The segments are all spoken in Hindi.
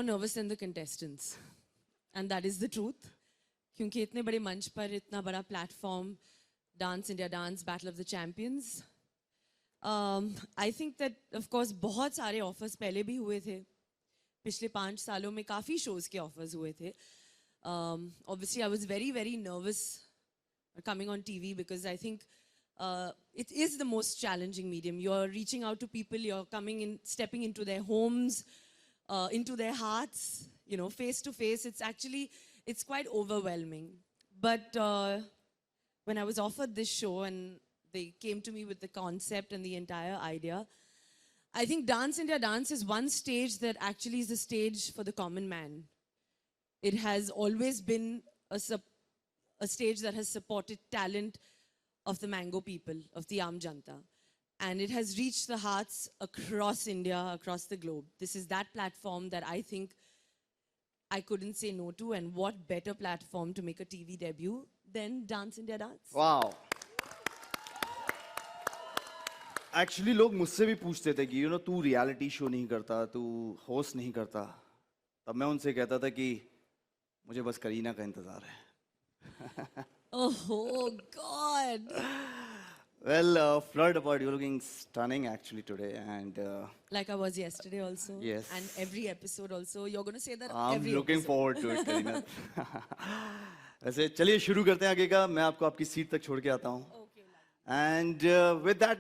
more nervous than the contestants, and that is the truth. क्योंकि इतने बड़े मंच पर इतना बड़ा platform, Dance India Dance, Battle of the Champions. I think that of course बहुत सारे offers पहले भी हुए थे. पिछले 5 सालों में काफ़ी shows के offers हुए थे. Obviously I was very nervous coming on TV because I think it is the most challenging medium. You're reaching out to people, you're coming in, stepping into their homes, into their hearts, you know, face to face. It's quite overwhelming. But when I was offered this show and they came to me with the concept and the entire idea, I think Dance India Dance is one stage that actually is a stage for the common man. It has always been a stage that has supported talent of the Mango people, of the Aam Janta. And it has reached the hearts across India, across the globe. This is that platform that I think I couldn't say no to. And what better platform to make a TV debut than Dance India Dance? Wow. Actually, लोग मुझसे भी पूछते थे कि तू रियलिटी शो नहीं करता, तू होस्ट नहीं करता. तब मैं उनसे कहता था कि मुझे बस करीना का इंतजार है. Oh God. Well, Flood, about you're looking stunning actually today, and like I was yesterday also. Yes. And every episode also. You're going to say that I'm every looking episode. forward to it, Kareena. वैसे चलिए शुरू करते हैं आगे का. मैं आपको आपकी सीट तक छोड़ के आता हूँ. Okay. And with that.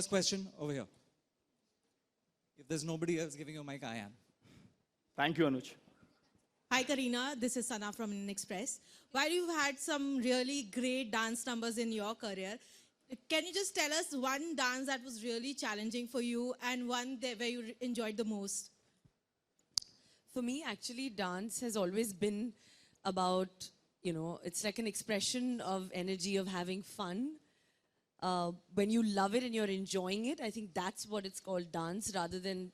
first question over here. If there's nobody else giving you a mic, I am. Thank you, Anuj. Hi Karina, this is Sana from Indian Express. While you've had some really great dance numbers in your career, can you just tell us one dance that was really challenging for you and one where you enjoyed the most? For me, actually, dance has always been about, it's like an expression of energy, of having fun. When you love it and you're enjoying it, I think that's what it's called, dance, rather than,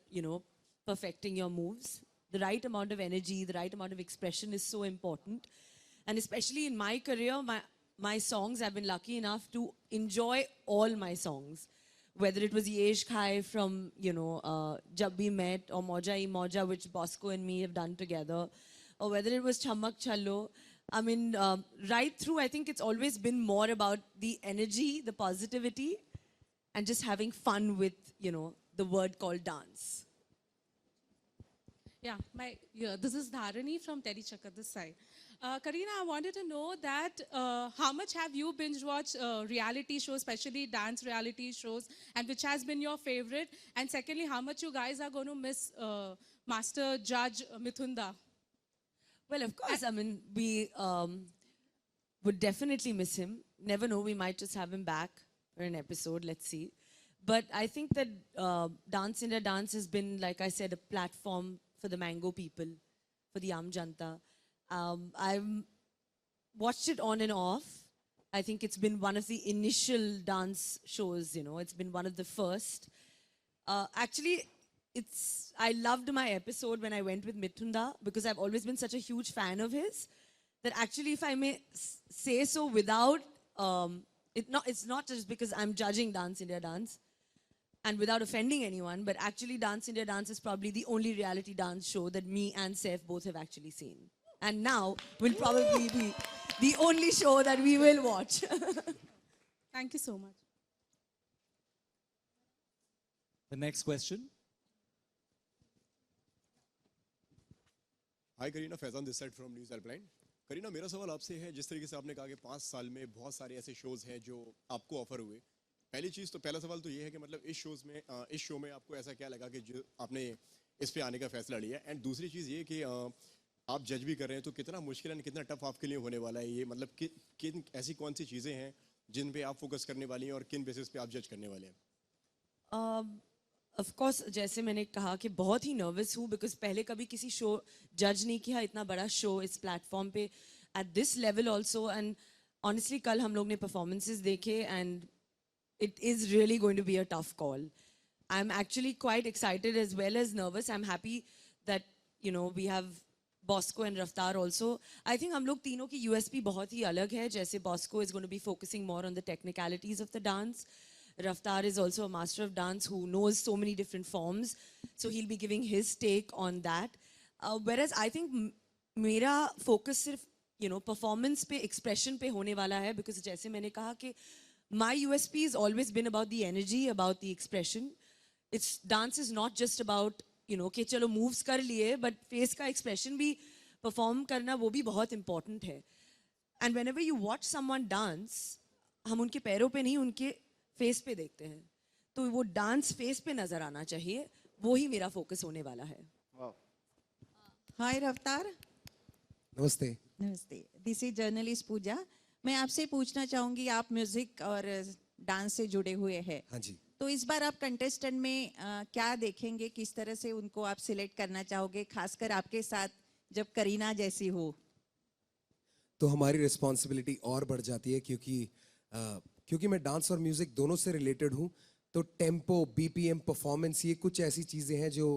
perfecting your moves. The right amount of energy, the right amount of expression is so important. And especially in my career, my songs, I've been lucky enough to enjoy all my songs. Whether it was Yesh Khai from, Jab Bhi Met, or Moja Hi Moja, which Bosco and me have done together, or whether it was Chammak Challo. I mean, right through, I think it's always been more about the energy, the positivity, and just having fun with, the word called dance. Yeah, this is Dharani from Teddy Chakra this side. Karina, I wanted to know that how much have you binge watched reality shows, especially dance reality shows, and which has been your favorite? And secondly, how much you guys are going to miss Master Judge Mithunda? Well, of course, I mean, we would definitely miss him. Never know, we might just have him back for an episode, let's see. But I think that Dance India Dance has been, like I said, a platform for the Mango people, for the Aam Janta. I've watched it on and off. I think it's been one of the initial dance shows, it's been one of the first. Actually, I loved my episode when I went with Mithunda because I've always been such a huge fan of his that actually, if I may say so without, it's not just because I'm judging Dance India Dance and without offending anyone, but actually Dance India Dance is probably the only reality dance show that me and Saif both have actually seen. And now will probably be the only show that we will watch. Thank you so much. The next question. Hi Kareena, Faizan this side from news helpline. Kareena, मेरा सवाल आपसे है, जिस तरीके से आपने कहा कि 5 साल में बहुत सारे ऐसे शोज हैं जो आपको ऑफर हुए। पहला सवाल तो ये है कि मतलब इस शो में आपको ऐसा क्या लगा कि जो आपने इस पे आने का फैसला लिया, एंड दूसरी चीज़ ये कि आप जज भी कर रहे हैं तो कितना मुश्किल एंड कितना टफ आपके लिए होने वाला है ये, मतलब किन ऐसी कौन सी चीज़ें हैं जिन पे आप फोकस करने वाली हैं और किन बेसिस पे आप जज करने वाले हैं? ऑफ कोर्स, जैसे मैंने कहा कि बहुत ही नर्वस हूँ बिकॉज पहले कभी किसी शो जज नहीं किया, इतना बड़ा शो इस प्लेटफॉर्म पे at this level also. And honestly कल हम लोग ने परफॉर्मेंसेज देखे and it is really going to be a tough call. I'm actually quite excited as well as nervous. I'm happy that, we have Bosco and Raftaar also. I think हम लोग तीनों की USP बहुत ही अलग है. जैसे Bosco is going to be focusing more on the technicalities of the dance. Raftaar is also a master of dance who knows so many different forms. So he'll be giving his take on that. Whereas I think मेरा focus सिर्फ, performance पे, expression पे होने वाला है because जैसे मैंने कहा कि my USP has always been about the energy, about the expression. Dance is not just about, कि चलो moves कर लिए, but face का expression भी perform करना वो भी बहुत important है. And whenever you watch someone dance, हम उनके पैरों पे नहीं, उनके face पे देखते हैं. तो वो dance face पे नजर आना चाहिए. वो ही मेरा focus होने वाला है. Wow. Hi Raftaar. नमस्ते। नमस्ते। दिस इज जर्नलिस्ट पूजा। मैं आपसे पूछना चाहूंगी, आप म्यूजिक और डांस से जुड़े हुए हैं। हाँ जी। तो इस बार आप कंटेस्टेंट में क्या देखेंगे, किस तरह से उनको आप सिलेक्ट करना चाहोगे, खासकर आपके साथ जब करीना जैसी हो? तो हमारी रिस्पॉन्सिबिलिटी और बढ़ जाती है क्योंकि मैं डांस और म्यूजिक दोनों से रिलेटेड हूँ। तो टेम्पो, बीपीएम, परफॉर्मेंस, ये कुछ ऐसी चीज़ें हैं जो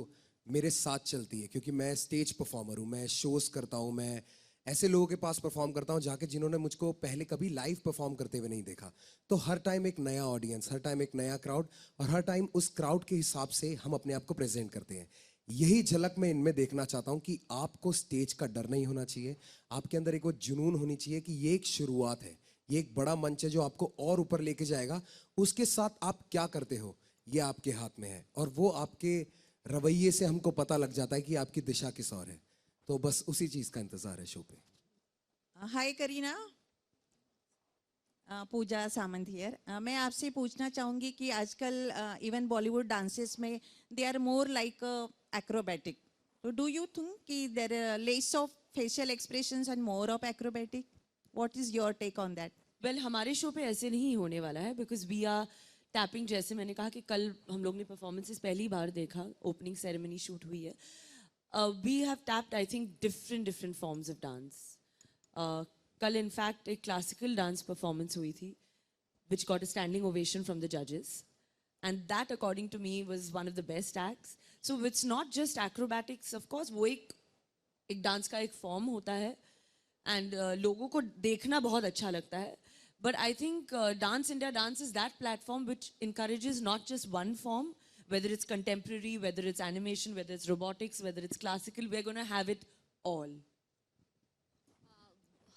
मेरे साथ चलती है क्योंकि मैं स्टेज परफॉर्मर हूँ, मैं शोज़ करता हूँ, मैं ऐसे लोगों के पास परफॉर्म करता हूँ जाके जिन्होंने मुझको पहले कभी लाइव परफॉर्म करते हुए नहीं देखा। तो हर टाइम एक नया ऑडियंस, हर टाइम एक नया क्राउड, और हर टाइम उस क्राउड के हिसाब से हम अपने आप को प्रेजेंट करते हैं। यही झलक मैं इनमें देखना चाहता हूँ कि आपको स्टेज का डर नहीं होना चाहिए, आपके अंदर एक वो जुनून होनी चाहिए कि ये एक शुरुआत है, ये एक बड़ा मंच है जो आपको और ऊपर लेके जाएगा। उसके साथ आप क्या करते हो ये आपके हाथ में है, और वो आपके रवैये से हमको पता लग जाता है कि आपकी दिशा किस और है। तो बस उसी चीज़ का इंतज़ार है शो पे। हाय करीना, पूजा सामंत हियर। मैं आपसे पूछना चाहूँगी कि आजकल इवन बॉलीवुड डांसेस में they are more like acrobatic, तो डू यू थिंक कि there less of facial expressions and more of acrobatic? What is your take on that? Well हमारे शो पे ऐसे नहीं होने वाला है बिकॉज वी आर टैपिंग, जैसे मैंने कहा कि कल हम लोग ने परफॉर्मेंसेस पहली बार देखा, ओपनिंग सेरेमनी शूट हुई है. We have tapped I think different forms of dance. कल इनफैक्ट एक क्लासिकल डांस परफॉर्मेंस हुई थी which got a standing ovation from the जजेस, and that according to me was one of the best acts. So it's not just acrobatics, of course वो एक डांस का एक फॉर्म होता है एंड लोगों को देखना बहुत अच्छा लगता है. But I think Dance India Dance is that platform which encourages not just one form, whether it's contemporary, whether it's animation, whether it's robotics, whether it's classical, we're going to have it all.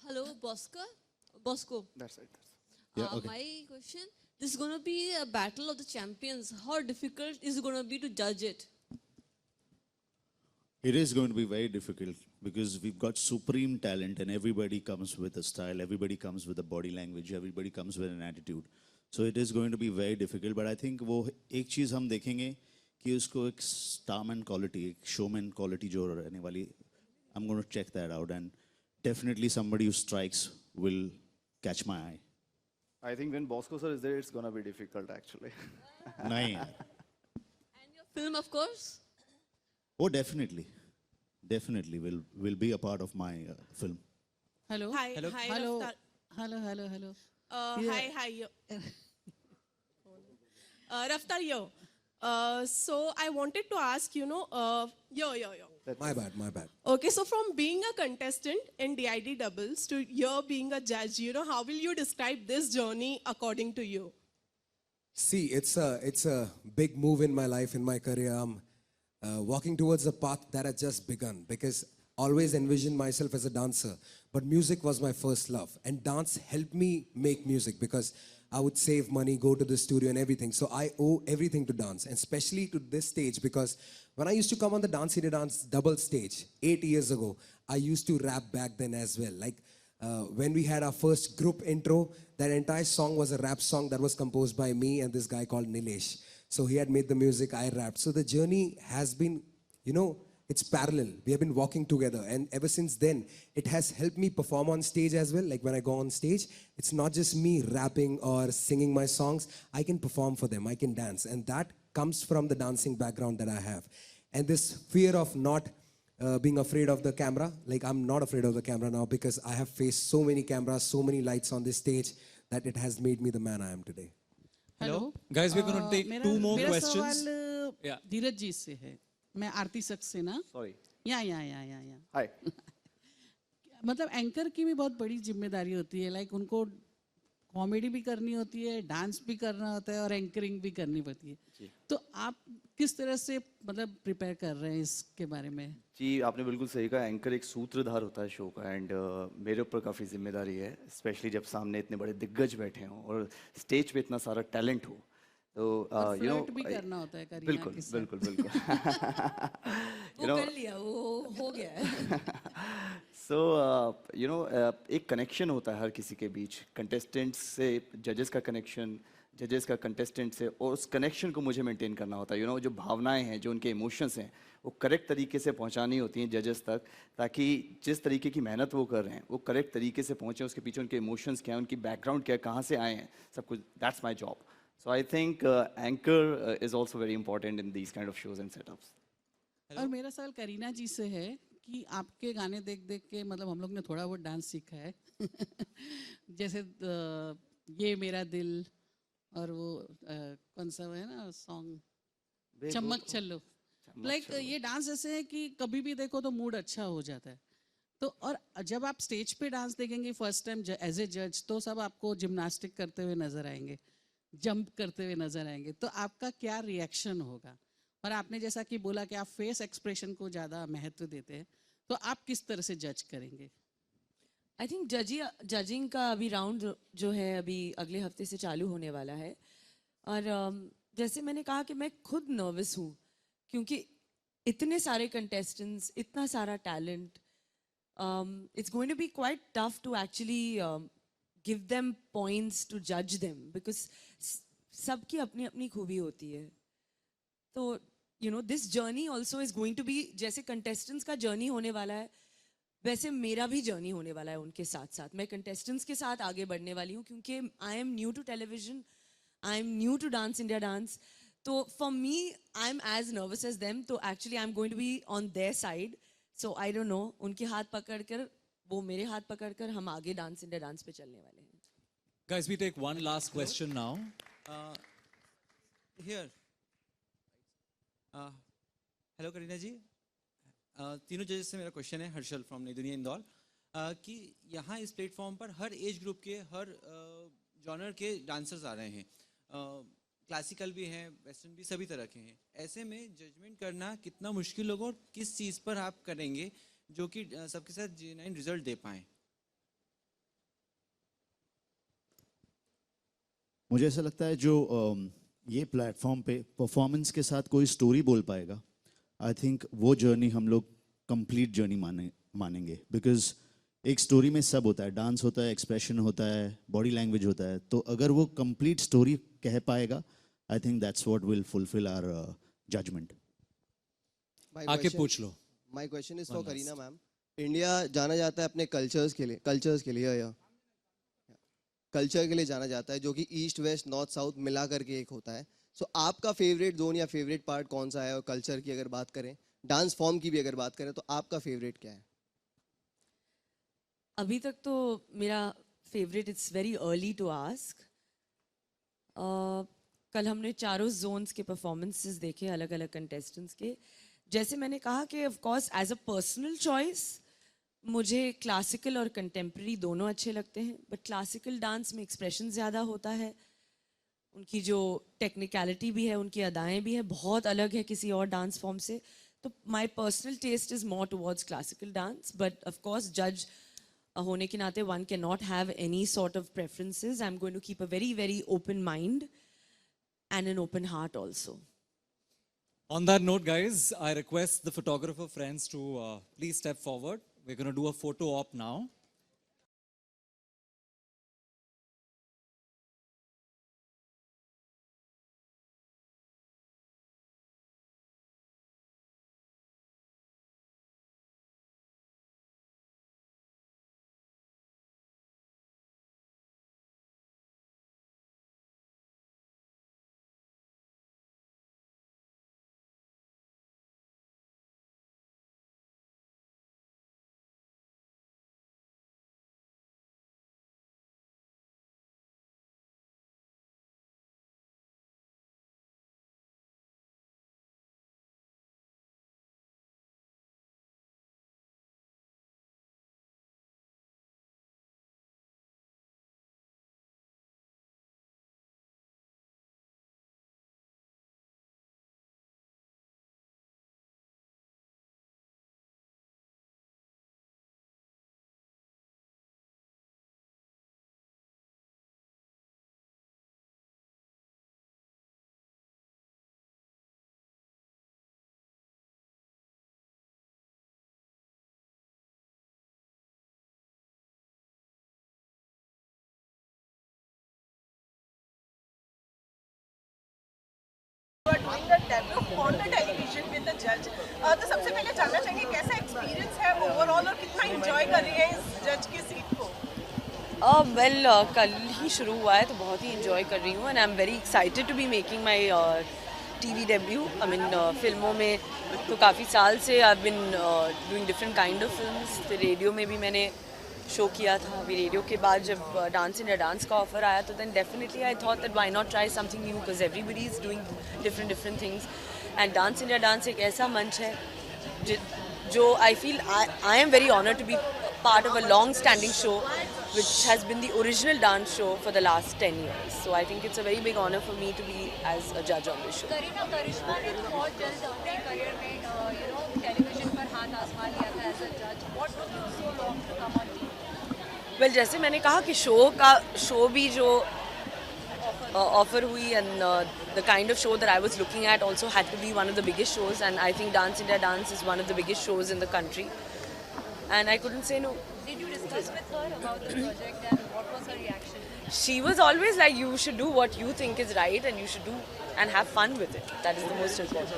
Hello, Bosco. That's right. Yeah, okay. My question, this is going to be a battle of the champions. How difficult is it going to be to judge it? It is going to be very difficult because we've got supreme talent and everybody comes with a style, everybody comes with a body language, everybody comes with an attitude. So it is going to be very difficult. But I think वो एक चीज़ हम देखेंगे कि उसको एक starman quality, एक showman quality जो रहने वाली, I'm going to check that out and definitely somebody who strikes will catch my eye. I think when Bosco sir is there, it's gonna be difficult actually. नहीं यार. And your film, of course. Oh, definitely will be a part of my film. Hello. Hi, Hello. hi, Hello. Raftar. Hello. Hi, Raftar, yo. So I wanted to ask, yo. My bad. Okay, so from being a contestant in DID doubles to here being a judge, how will you describe this journey according to you? See, it's a big move in my life, in my career. I'm walking towards a path that had just begun because always envisioned myself as a dancer, but music was my first love, and dance helped me make music because I would save money, go to the studio and everything. So I owe everything to dance, and especially to this stage, because when I used to come on the Dance India Dance double stage 8 years ago, I used to rap back then as well. Like when we had our first group intro, that entire song was a rap song that was composed by me and this guy called Nilesh. So he had made the music, I rapped. So the journey has been, it's parallel. We have been walking together. And ever since then, it has helped me perform on stage as well. Like when I go on stage, it's not just me rapping or singing my songs. I can perform for them. I can dance. And that comes from the dancing background that I have. And this fear of not being afraid of the camera, like I'm not afraid of the camera now because I have faced so many cameras, so many lights on this stage that it has made me the man I am today. Hello. Guys, we're going to take two more मेरा questions. सवाल Yeah. धीरज जी से है. मैं आरती सक्सेना. Sorry. या. Hi. मतलब एंकर की भी बहुत बड़ी जिम्मेदारी होती है. लाइक उनको कॉमेडी भी करनी होती है, डांस भी करना होता है और एंकरिंग भी करनी पड़ती है. तो आप किस तरह से मतलब प्रिपेयर कर रहे हैं इसके बारे में? जी, आपने बिल्कुल सही कहा. एंकर एक सूत्रधार होता है शो का, एंड मेरे ऊपर काफ़ी जिम्मेदारी है, स्पेशली जब सामने इतने बड़े दिग्गज बैठे हों और स्टेज पे इतना सारा टैलेंट हो. तो फ्लर्ट भी करना होता है करीना बिल्कुल के साथ. बिल्कुल वो कर लिया, वो हो गया है. सो एक कनेक्शन होता है हर किसी के बीच, कंटेस्टेंट्स से जजेस का कनेक्शन, जजेस का कंटेस्टेंट से, और उस कनेक्शन को मुझे मेंटेन करना होता है. जो भावनाएं हैं, जो उनके इमोशंस हैं, वो करेक्ट तरीके से पहुंचानी होती हैं जजेस तक, ताकि जिस तरीके की मेहनत वो कर रहे हैं वो करेक्ट तरीके से पहुंचे. उसके पीछे उनके इमोशंस क्या है, उनकी बैकग्राउंड क्या है, कहाँ से आए हैं, सब कुछ. That's my job. So I think anchor is also very important in these kind of shows and setups. और मेरा सवाल करीना जी से है कि आपके गाने देख देख के मतलब हम लोग ने थोड़ा बहुत डांस सीखा है. जैसे ये मेरा दिल और वो कौन सा है ना सॉन्ग, चमक चलो. लाइक ये डांस ऐसे है कि कभी भी देखो तो मूड अच्छा हो जाता है. तो और जब आप स्टेज पे डांस देखेंगे फर्स्ट टाइम एज ए जज, तो सब आपको जिम्नास्टिक करते हुए नजर आएंगे, जंप करते हुए नजर आएंगे. तो आपका क्या रिएक्शन होगा? और आपने जैसा कि बोला कि आप फेस एक्सप्रेशन को ज़्यादा महत्व देते हैं, तो आप किस तरह से जज करेंगे? आई थिंक जजिंग का अभी राउंड जो है अभी अगले हफ्ते से चालू होने वाला है. और जैसे मैंने कहा कि मैं खुद नर्वस हूँ क्योंकि इतने सारे कंटेस्टेंट्स, इतना सारा talent. It's going to be quite tough to actually give them points to judge them, because सबकी अपनी अपनी खूबी होती है. तो you know, this journey also is going to be, जैसे contestants का journey होने वाला है, वैसे मेरा भी journey होने वाला है उनके साथ साथ. मैं contestants के साथ आगे बढ़ने वाली हूँ, क्योंकि I am new to television, I am new to Dance India Dance. So for me, I'm as nervous as them. So actually, I'm going to be on their side. So I don't know. उनके हाथ पकड़कर, वो मेरे हाथ पकड़कर, हम आगे Dance India Dance पे चलने वाले हैं. Guys, we take one last question now. Here. Hello, Kareena ji. तीनों जजेस से मेरा क्वेश्चन है, हर्षल फ्रॉम नई दुनिया इंदौर, कि यहाँ इस प्लेटफॉर्म पर हर एज ग्रुप के, हर जॉनर के डांसर्स आ रहे हैं. क्लासिकल भी हैं, वेस्टर्न भी, सभी तरह के हैं. ऐसे में जजमेंट करना कितना मुश्किल होगा और किस चीज़ पर आप करेंगे जो कि सबके साथ जेन्युइन रिजल्ट दे पाएँ? मुझे ऐसा लगता है जो ये प्लेटफॉर्म पे परफॉर्मेंस के साथ कोई स्टोरी बोल पाएगा, आई थिंक वो जर्नी हम लोग कंप्लीट जर्नी मानेंगे. बिकॉज एक स्टोरी में सब होता है, डांस होता है, एक्सप्रेशन होता है, बॉडी लैंग्वेज होता है. तो अगर वो कंप्लीट स्टोरी कह पाएगा, I think that's what will fulfil our judgement. आके पूछ लो. My question is for Kareena ma'am. India जाना जाता है अपने कल्चर के लिए या कल्चर के लिए जाना जाता है, जो कि ईस्ट वेस्ट नॉर्थ साउथ मिला करके एक होता है. सो आपका फेवरेट जोन या फेवरेट पार्ट कौन सा है? और कल्चर की अगर बात करें, डांस फॉर्म की भी अगर बात करें, तो आपका फेवरेट क्या है? अभी तक तो मेरा favourite, it's very early to ask. कल हमने चारों जोन्स के परफॉर्मेंसेस देखे, अलग अलग कंटेस्टेंट्स के. जैसे मैंने कहा कि of course as a personal choice मुझे क्लासिकल और कंटेम्प्रेरी दोनों अच्छे लगते हैं, बट क्लासिकल डांस में एक्सप्रेशन ज़्यादा होता है, उनकी जो टेक्निकलिटी भी है, उनकी अदाएँ भी है, बहुत अलग है किसी और डांस फॉर्म से. तो my personal taste is more towards classical dance, but of course जज होने के नाते one cannot have any sort of preferences. I'm going to keep a very, very open mind and an open heart also. On that note, guys, I request the photographer friends to please step forward. We're going to do a photo op now. doing the debut on the television with the judge. तो सबसे पहले जानना चाहेंगे कैसा एक्सपीरियंस है ओवरऑल और कितना एंजॉय कर रही है इस जज की सीट को? वेल कल ही शुरू हुआ है, तो बहुत ही इंजॉय कर रही हूँ, and I am very excited to be making my TV debut. I mean फिल्मों में तो काफ़ी साल से I been doing different kind of films. फिर रेडियो में भी मैंने शो किया था. अभी रेडियो के बाद जब डांस इंडिया डांस का ऑफर आया, तो then definitely I thought that why not try something new, because everybody is doing different things. And Dance India Dance एक ऐसा मंच है जो I feel I am very honoured to be part of a long-standing show which has been the original dance show for the last 10 years. So I think it's a very big honor for me to be as a judge on this show. Kareena Karisma ने बहुत जल्द अपने करियर में टेलीविजन पर हाथ आजमा लिया था एज अ जज. What took you so long to come on TV? Well, जैसे मैंने कहा कि शो भी जो ऑफर हुई, and the kind of show that I was looking at also had to be one of the biggest shows, and I think Dance India Dance is one of the biggest shows in the country. and I couldn't say no. Did you discuss with her about the project and what was her reaction? She was always like, you should do what you think is right and you should do and have fun with it. That is the most important.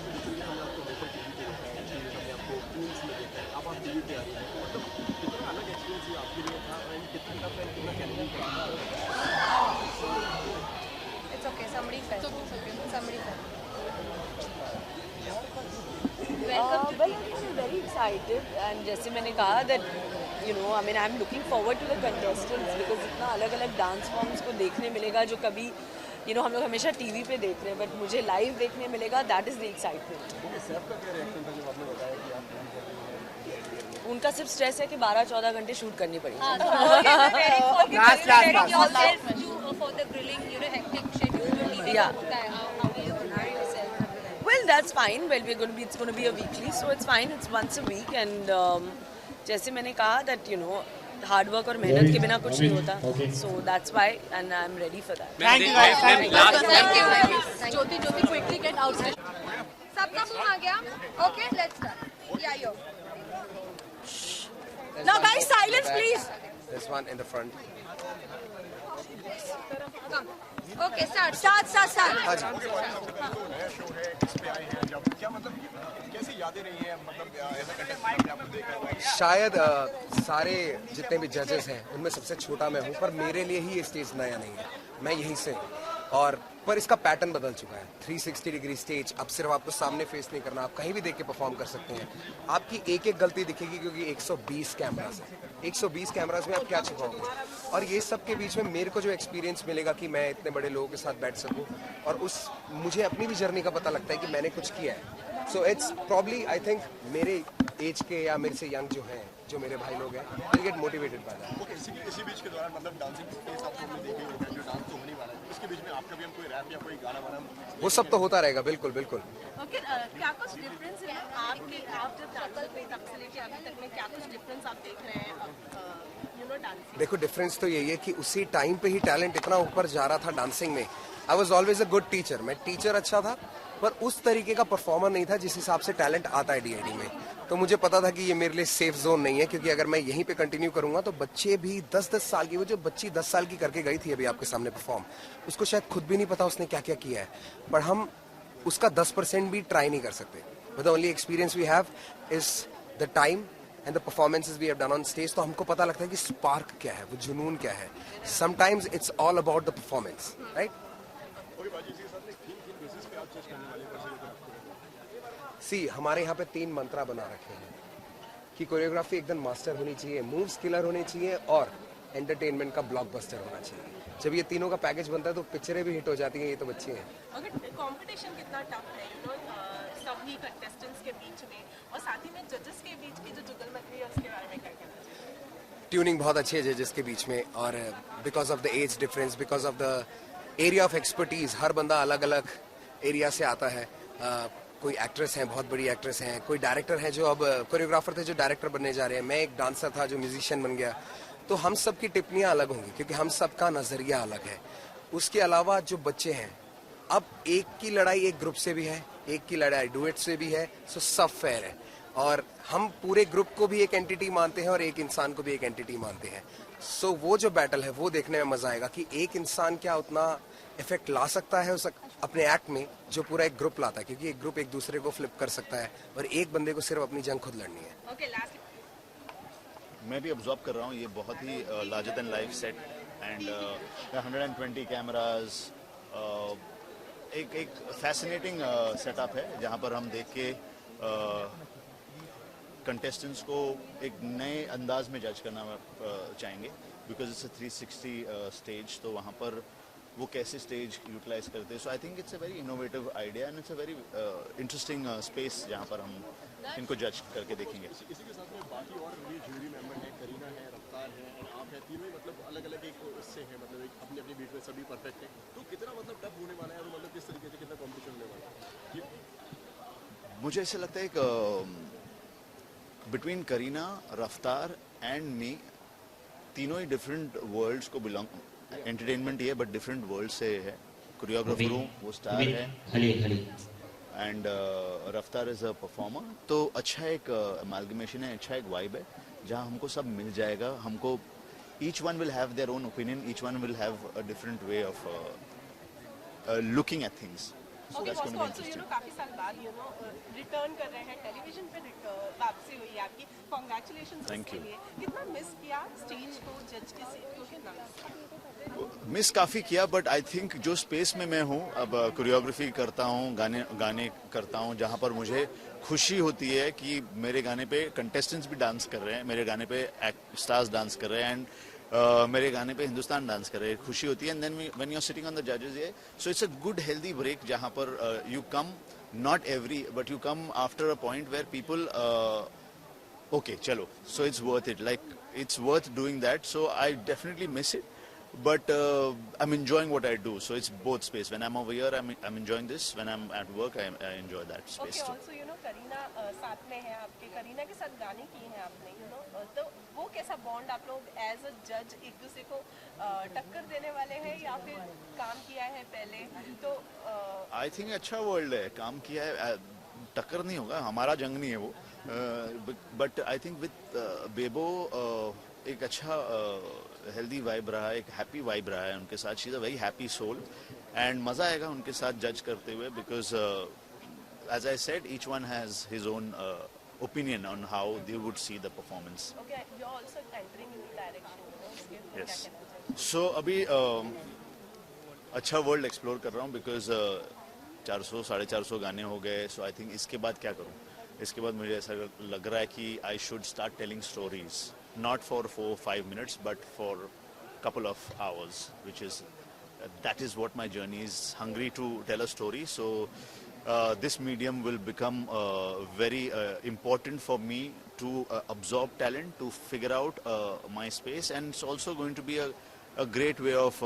It's okay, somebody fell. Somebody fell. Well, I'm very excited and जैसे मैंने कहा that you know, I mean, I'm looking forward to the contestants because इतना अलग-अलग dance forms को देखने मिलेगा जो कभी you know हम लोग हमेशा टीवी पे देख रहे हैं but मुझे live देखने मिलेगा. That is the excitement. उनका सिर्फ स्ट्रेस है कि 12-14 घंटे शूट करनी पड़ेगी. For the grilling, you know, hectic schedule. Yeah. How do you prepare yourself? Well, that's fine. Well, it's going to be a weekly, so it's fine. It's once a week, and जैसे मैंने कहा that you know, hard work और मेहनत के बिना कुछ नहीं होता. So that's why, and I'm ready for that. Thank you guys. Thank you. Jyoti, quickly get outside. सबका मुंह आ गया. Okay, let's start. Yeah, yo. Now, guys, silence, please. This one in the front. Come. Okay, start. शायद सारे जितने भी जजेस हैं उनमें सबसे छोटा मैं हूं, पर मेरे लिए ही ये स्टेज नया नहीं है. मैं यहीं से हूं और पर इसका पैटर्न बदल चुका है. 360 डिग्री स्टेज. अब सिर्फ आपको सामने फेस नहीं करना, आप कहीं भी देख के परफॉर्म कर सकते हैं. आपकी एक एक गलती दिखेगी क्योंकि 120 कैमरास है. 120 कैमरास में आप क्या छुपाओगे? और ये सब के बीच में मेरे को जो एक्सपीरियंस मिलेगा कि मैं इतने बड़े लोगों के साथ बैठ सकूं और मुझे अपनी भी जर्नी का पता लगता है कि मैंने कुछ किया है. So it's probably I think मेरे एज के या मेरे से यंग जो हैं, जो मेरे भाई लोग हैं, will get motivated by that. Okay, इसी बीच के दौरान मतलब डांसिंग प्रोटेस्ट आप सबने देखे होंगे, जो डांस तो होने वाला है, इसके बीच में आपका भी हम कोई रैप या कोई गाना वाना वो सब तो होता रहेगा. बिल्कुल बिल्कुल. ओके, क्या कुछ डिफरेंस है आप जब प्रकल पे तब से लेके अभी तक में क्या कुछ डिफरेंस आप देख रहे हैं यू नो डांसिंग? देखो, डिफरेंस तो यही है कि उसी टाइम पे ही टैलेंट इतना ऊपर जा रहा था डांसिंग में. I was always a good teacher. मैं टीचर अच्छा था पर उस तरीके का परफॉर्मर नहीं था जिस हिसाब से टैलेंट आता है डीआईडी में. तो मुझे पता था कि ये मेरे लिए सेफ जोन नहीं है, क्योंकि अगर मैं यहीं पे कंटिन्यू करूंगा तो बच्चे भी 10-10 साल की, वो जो बच्ची 10 साल की करके गई थी अभी आपके सामने परफॉर्म, उसको शायद खुद भी नहीं पता उसने क्या क्या किया है. पर हम उसका 10% भी ट्राई नहीं कर सकते. But the only experience we have is the time and the performances we have done on stage. तो हमको पता लगता है कि स्पार्क क्या है, वो जुनून क्या है. Sometimes it's all about the performance, right? See, हमारे यहाँ पे 3 मंत्रा बना रखे हैं कि कोरियोग्राफी एकदम मास्टर होनी चाहिए, मूव्स किलर होने चाहिए और एंटरटेनमेंट का ब्लॉकबस्टर होना चाहिए. जब ये तीनों का पैकेज बनता है तो पिक्चरें भी हिट हो जाती हैं. ये तो बच्चे हैं. अगर कंपटीशन कितना टफ है यू नो सभी कंटेस्टेंट्स के बीच में और साथ ही में जजेस के बीच की जो जुगलबंदी है उसके बारे में क्या कहना चाहिए? ट्यूनिंग बहुत अच्छी है जजेस के बीच में, और because of the age difference, because of the area of expertise, हर बंदा अलग अलग एरिया से आता है. कोई एक्ट्रेस हैं, बहुत बड़ी एक्ट्रेस हैं, कोई डायरेक्टर हैं जो अब कोरियोग्राफर थे जो डायरेक्टर बनने जा रहे हैं, मैं एक डांसर था जो म्यूजिशियन बन गया. तो हम सब की टिप्पणियां अलग होंगी क्योंकि हम सबका नजरिया अलग है. उसके अलावा जो बच्चे हैं, अब एक की लड़ाई एक ग्रुप से भी है, एक की लड़ाई डुएट से भी है, सो सब फेयर है. और हम पूरे ग्रुप को भी एक एंटिटी मानते हैं और एक इंसान को भी एक एंटिटी मानते हैं. सो वो जो बैटल है वो देखने में मजा आएगा कि एक इंसान क्या उतना इफेक्ट ला सकता है उस अपने एक्ट में जो पूरा एक ग्रुप लाता है, क्योंकि एक ग्रुप एक दूसरे को फ्लिप कर सकता है और एक बंदे को सिर्फ अपनी जंग खुद लड़नी है. ओके, लास्ट मैं भी ऑब्जर्व कर रहा हूँ, ये बहुत ही larger than life set and 120 cameras, एक फैसिनेटिंग सेटअप है जहाँ पर हम देख के कंटेस्टेंट्स को एक नए अंदाज में जज करना चाहेंगे, बिकॉज इट्स अ 360 स्टेज. तो वहाँ पर वो कैसे स्टेज यूटिलाइज करते हैं. So I think it's a very innovative idea and it's a very interesting space जहाँ पर हम इनको जज करके देखेंगे. इसी के साथ में बाकी और भी जूरी मेंबर हैं, करीना है, रफ्तार है और आप हैं, तीनों ही मतलब अलग अलग एक उससे हैं, मतलब एक अपने अपने बीच में सभी परफेक्ट हैं. तो कितना मतलब टफ होने वाला है और मतलब किस तरीके से कितना कॉम्पिटिशन होने वाला है? मुझे ऐसा लगता है कि बिटवीन करीना, रफ्तार एंड मी, तीनों ही डिफरेंट वर्ल्ड्स को बिलोंग, एंटरटेनमेंट ही है बट डिफरेंट वर्ल्ड से है. कोरियोग्राफर हूँ, वो स्टार है, एंड रफ्तार इज अ परफॉर्मर. तो अच्छा एक अमालगमेशन है, अच्छा एक वाइब है. जहाँ हमको सब मिल जाएगा. हमको each one will have their own opinion, each one will have a different way of looking at things. So Okay, that's going to be also, interesting. काफी साल बाद रिटर्न कर रहे हैं, टेलीविजन पे वापसी हुई है आपकी. Congratulations Thank उसके you. लिए. कितना मिस किया स्टेज को, जज के सीट को, कितना मिस काफ़ी किया, बट आई थिंक जो स्पेस में मैं हूँ, अब कोरियोग्राफी करता हूँ, गाने करता हूँ, जहाँ पर मुझे खुशी होती है कि मेरे गाने पे कंटेस्टेंट्स भी डांस कर रहे हैं, मेरे गाने पे स्टार्स डांस कर रहे हैं, एंड मेरे गाने पे हिंदुस्तान डांस कर रहे हैं. खुशी होती है. And then when you are sitting on the जजेस ये, so it's a good healthy break, जहाँ पर you come not every, but you come after a point where people okay, chalo. So it's worth it. Like, it's worth doing that. So I definitely miss it. But I'm enjoying what I do. So it's both space. When I'm over here, I'm enjoying this. When I'm at work, I enjoy that space Okay, too. also, Kareena साथ में है आपके, करीना के साथ गाने किए हैं आपने, तो वो कैसा बॉन्ड आप लोग एज अ जज एक दूसरे को टक्कर देने वाले हैं या फिर काम किया है पहले? तो I think अच्छा वर्ल्ड है. काम किया है, टक्कर नहीं होगा, हमारा जंग नहीं है वो. बट आई थिंक विद बेबो एक अच्छा हेल्दी वाइब रहा है, एक हैप्पी वाइब रहा है उनके साथ. She is a very happy soul, and मज़ा आएगा उनके साथ जज करते हुए, because as I said, each one has his own opinion on how they would see the performance. Okay, you're also entering in the direction, yes. So अभी अच्छा वर्ल्ड एक्सप्लोर कर रहा हूँ, बिकॉज 400-450 गाने हो गए. सो आई थिंक इसके बाद क्या करूँ? इसके बाद मुझे ऐसा लग रहा है कि I should start telling stories, not for 4-5 minutes, but for couple of hours, which is that is what my journey is, hungry to tell a story. So this medium will become very important for me to absorb talent, to figure out my space, and it's also going to be a great way of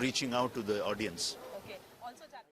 reaching out to the audience.